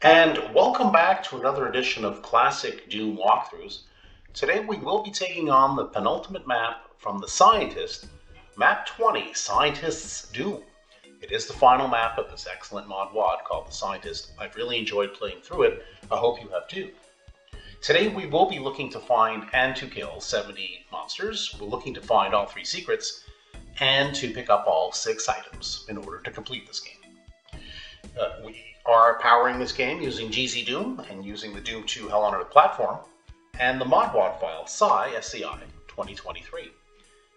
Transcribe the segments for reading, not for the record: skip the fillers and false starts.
And welcome back to another edition of Classic Doom Walkthroughs. Today we will be taking on the penultimate map from The Scientist, Map 20, Scientist's Doom. It is the final map of this excellent mod wad called The Scientist. I've really enjoyed playing through it. I hope you have too. Today we will be looking to find and to kill 70 monsters. We're looking to find all 3 secrets and to pick up all 6 items in order to complete this game. We are powering this game using GZDoom and using the Doom 2 Hell on Earth platform and the modwad file SCI 2023.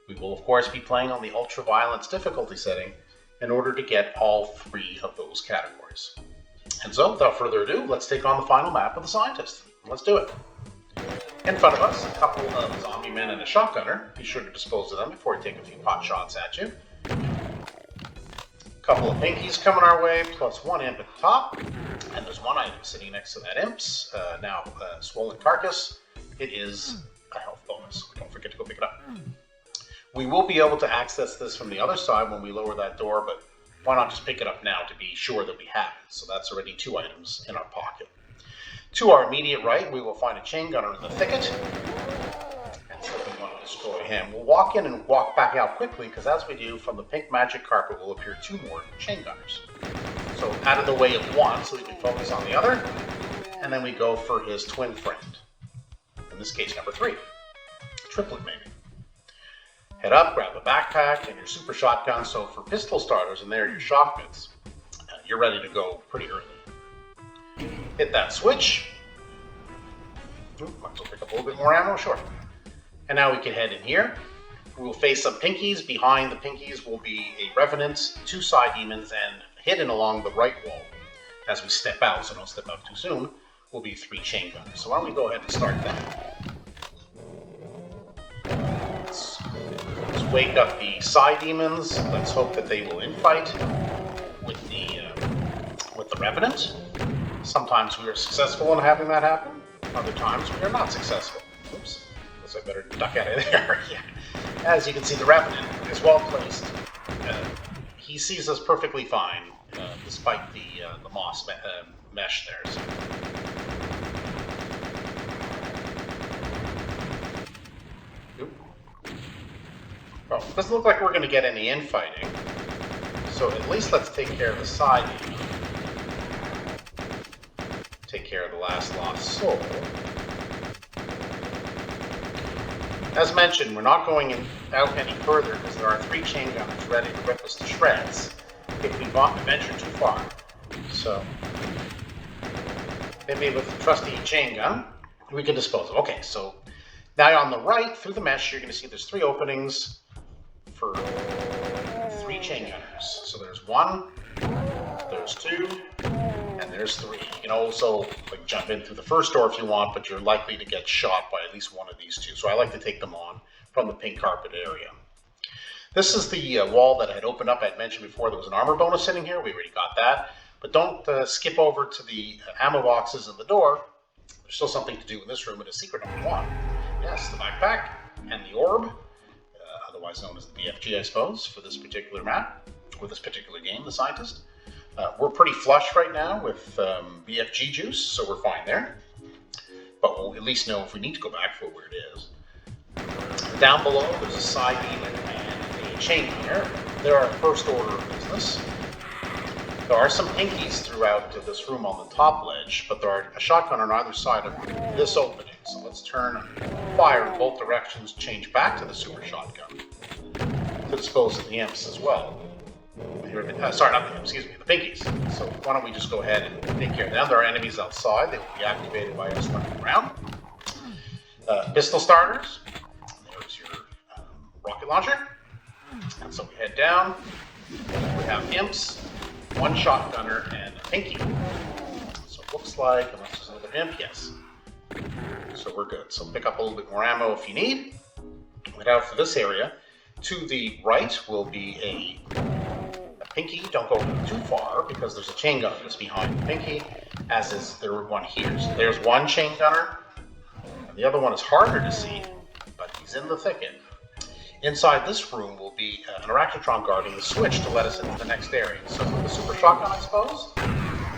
We will of course be playing on the ultra violence difficulty setting in order to get all 3 of those categories. And so without further ado, let's take on the final map of The Scientist. Let's do it. In front of us, a couple of zombie men and a shotgunner. Be sure to dispose of them before you take a few pot shots at you. Couple of pinkies coming our way, plus 1 imp at the top, and there's 1 item sitting next to that imp's now swollen carcass. It is a health bonus. Don't forget to go pick it up. We will be able to access this from the other side when we lower that door, but why not just pick it up now to be sure that we have it? So that's already 2 items in our pocket. To our immediate right, we will find a chain gunner in the thicket. So we want to destroy him. We'll walk in and walk back out quickly, because as we do, from the pink magic carpet will appear 2 more chain gunners. So out of the way of 1, so we can focus on the other, and then we go for his twin friend. In this case, number 3. Triplet, maybe. Head up, grab a backpack, and your super shotgun. So for pistol starters, and there are your shock bits, you're ready to go pretty early. Hit that switch. Might as well pick up a little bit more ammo, sure. And now we can head in here. We will face some pinkies. Behind the pinkies will be a revenant, 2 side demons, and hidden along the right wall, as we step out, so don't step out too soon, will be 3 chain gunners. So why don't we go ahead and start that. Let's wake up the side demons. Let's hope that they will infight with the revenant. Sometimes we are successful in having that happen. Other times we are not successful. Oops. I better duck out of there. Yeah. As you can see, the Revenant is well placed. He sees us perfectly fine, despite the moss mesh there. So. Well, it doesn't look like we're going to get any infighting. So at least let's take care of the side. Take care of the last lost soul. As mentioned, we're not going out any further because there are 3 chain gunners ready to rip us to shreds if we venture too far. So, maybe with the trusty chain gun, we can dispose of. Okay, so now on the right, through the mesh, you're going to see there's 3 openings for 3 chain gunners. So there's 1, there's 2, and there's 3. You can also jump in through the first door if you want, but you're likely to get shot by at least one of these 2. So I like to take them on from the pink carpet area. This is the wall that I had opened up. I had mentioned before there was an armor bonus sitting here. We already got that. But don't skip over to the ammo boxes in the door. There's still something to do in this room. It is secret number 1. Yes, the backpack and the orb, otherwise known as the BFG, I suppose, for this particular map, or this particular game, The Scientist. We're pretty flush right now with BFG juice, so we're fine there. But we'll at least know if we need to go back for where it is. Down below, there's a side demon and a chain gunner. They're our first order of business. There are some pinkies throughout this room on the top ledge, but there are a shotgun on either side of this opening. So let's turn fire in both directions, change back to the super shotgun to dispose of the imps as well. Sorry, not the imps, excuse me, the pinkies. So why don't we just go ahead and take care of them. There are enemies outside. They will be activated by us running around. Pistol starters. There's your rocket launcher. And so we head down. We have imps, 1 shotgunner, and a pinky. So it looks like, unless there's another imp, yes. So we're good. So pick up a little bit more ammo if you need. Head out for this area. To the right will be a pinky. Don't go too far because there's a chain gunner that's behind the pinky, as is there one here. So there's 1 chain gunner, and the other one is harder to see, but he's in the thicket. Inside this room will be an Arachnotron guarding the switch to let us into the next area. So the super shotgun, I suppose.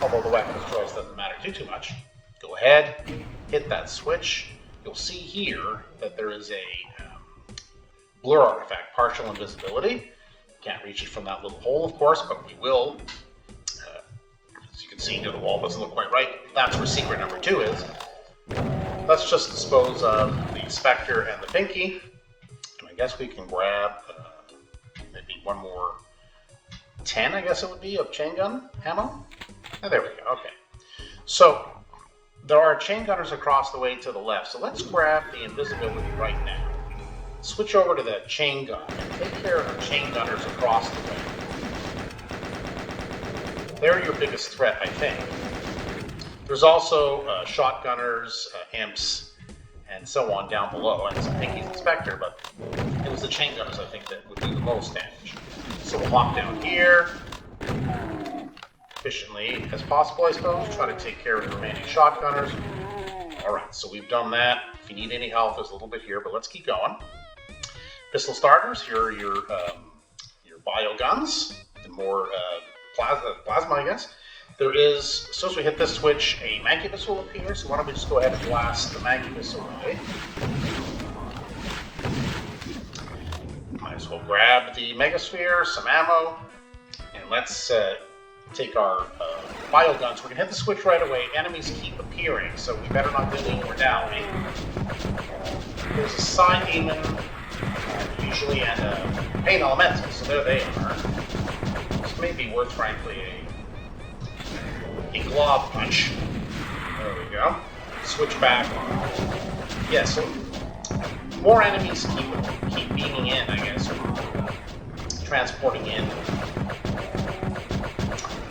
although the weapon of choice doesn't matter too much. Go ahead, hit that switch. You'll see here that there is a blur artifact, partial invisibility. Can't reach it from that little hole, of course, but we will. As you can see, the wall doesn't look quite right. That's where secret number 2 is. Let's just dispose of the Spectre and the Pinky. And I guess we can grab maybe one more 10, I guess it would be, of chain gun ammo. Oh, there we go, okay. So, there are chain gunners across the way to the left, so let's grab the invisibility right now. Switch over to the chain gun and take care of the chain gunners across the way. They're your biggest threat, I think. There's also shotgunners, imps, and so on down below, and some Pinkies and Spectre, but it was the chain gunners, I think, that would do the most damage. So we'll hop down here, efficiently as possible, I suppose. Try to take care of the remaining shotgunners. Alright, so we've done that. If you need any help, there's a little bit here, but let's keep going. Pistol starters, here are your bio guns, the more plasma, I guess. There is, as soon as we hit this switch, a Mancubus will appear, so why don't we just go ahead and blast the Mancubus away. Might as well grab the Megasphere, some ammo, and let's take our bio guns. We're going to hit the switch right away. Enemies keep appearing, so we better not dilly or dally. There's a side demon, usually, and a pain elemental, so there they are. This may be worth, frankly, a glob punch. There we go. Switch back. Yeah, so more enemies keep beaming in, I guess, or transporting in,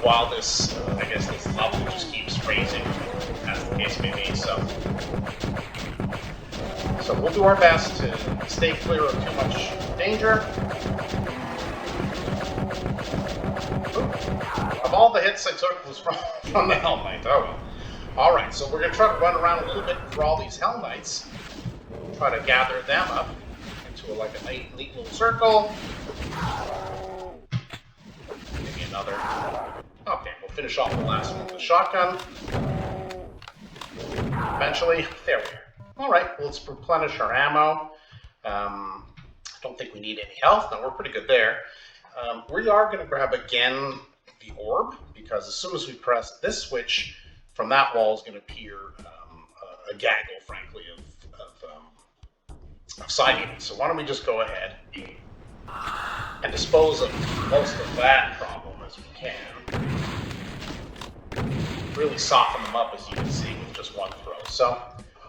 while this, I guess, this level just keeps raising, as the case may be. So we'll do our best to stay clear of too much danger. Of all the hits I took was from the Hell Knight. Oh well. Alright, so we're going to try to run around a little bit for all these Hell Knights. Try to gather them up into like a neat little circle. Maybe another. Okay, we'll finish off the last one with the shotgun. Eventually. There we are. Alright, well, let's replenish our ammo. I don't think we need any health. No, we're pretty good there. We are going to grab again the orb, because as soon as we press this switch, from that wall is going to appear a gaggle, frankly, of side demons. So why don't we just go ahead and dispose of most of that problem as we can. Really soften them up, as you can see, with just one throw. So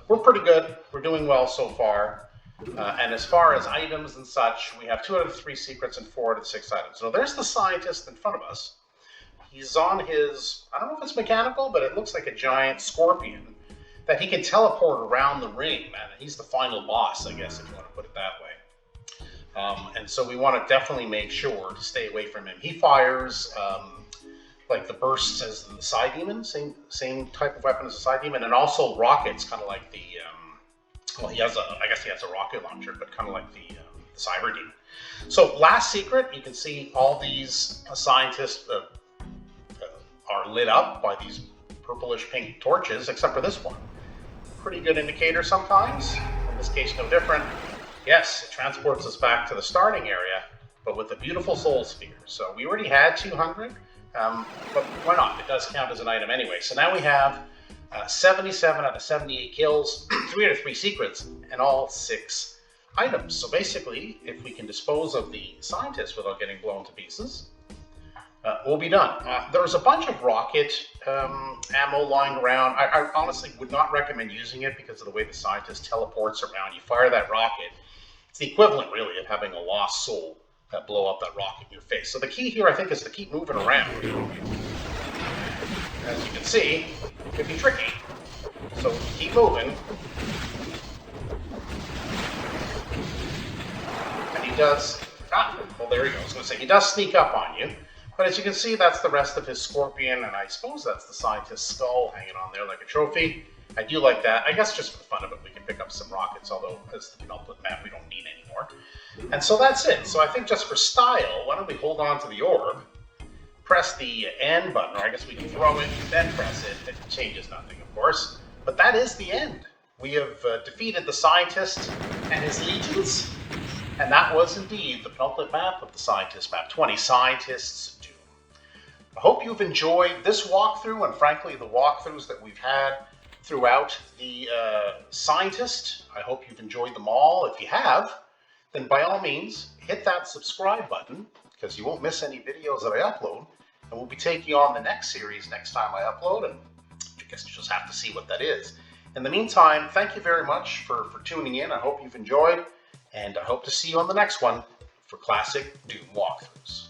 we're pretty good. We're doing well so far. And as far as items and such, we have 2 out of the 3 secrets and 4 out of the 6 items. So there's the scientist in front of us. He's on his, I don't know if it's mechanical, but it looks like a giant scorpion that he can teleport around the ring, man. He's the final boss, I guess, if you want to put it that way. And so we want to definitely make sure to stay away from him. He fires like the bursts as the side demon, same type of weapon as the side demon, and also rockets, kind of like the, well, I guess he has a rocket launcher, but kind of like the cyber demon. So last secret, you can see all these scientists are lit up by these purplish pink torches, except for this one. Pretty good indicator sometimes. In this case, no different. Yes, it transports us back to the starting area, but with a beautiful soul sphere. So we already had 200, but why not? It does count as an item anyway. So now we have 77 out of 78 kills, 3 out of 3 secrets, and all 6 items. So basically, if we can dispose of the scientist without getting blown to pieces, we'll be done. There's a bunch of rocket ammo lying around. I honestly would not recommend using it because of the way the scientist teleports around. You fire that rocket, it's the equivalent, really, of having a lost soul blow up that rocket in your face. So the key here, I think, is to keep moving around. As you can see, it can be tricky. So keep moving. And he does... well, there he goes. I was going to say, he does sneak up on you. But as you can see, that's the rest of his scorpion, and I suppose that's the scientist's skull hanging on there like a trophy. I do like that. I guess just for the fun of it, we can pick up some rockets, although as the penultimate map, we don't need any more. And so that's it. So I think just for style, why don't we hold on to the orb, press the end button, or I guess we can throw it, then press it. It changes nothing, of course. But that is the end. We have defeated the scientist and his legions, and that was indeed the penultimate map of the Scientist Map 20, Scientist's Doom. I hope you've enjoyed this walkthrough, and frankly, the walkthroughs that we've had throughout the Scientist. I hope you've enjoyed them all. If you have, then by all means, hit that subscribe button, because you won't miss any videos that I upload, and we'll be taking on the next series next time I upload, and I guess you just have to see what that is. In the meantime, thank you very much for tuning in. I hope you've enjoyed, and I hope to see you on the next one for classic Doom walkthroughs.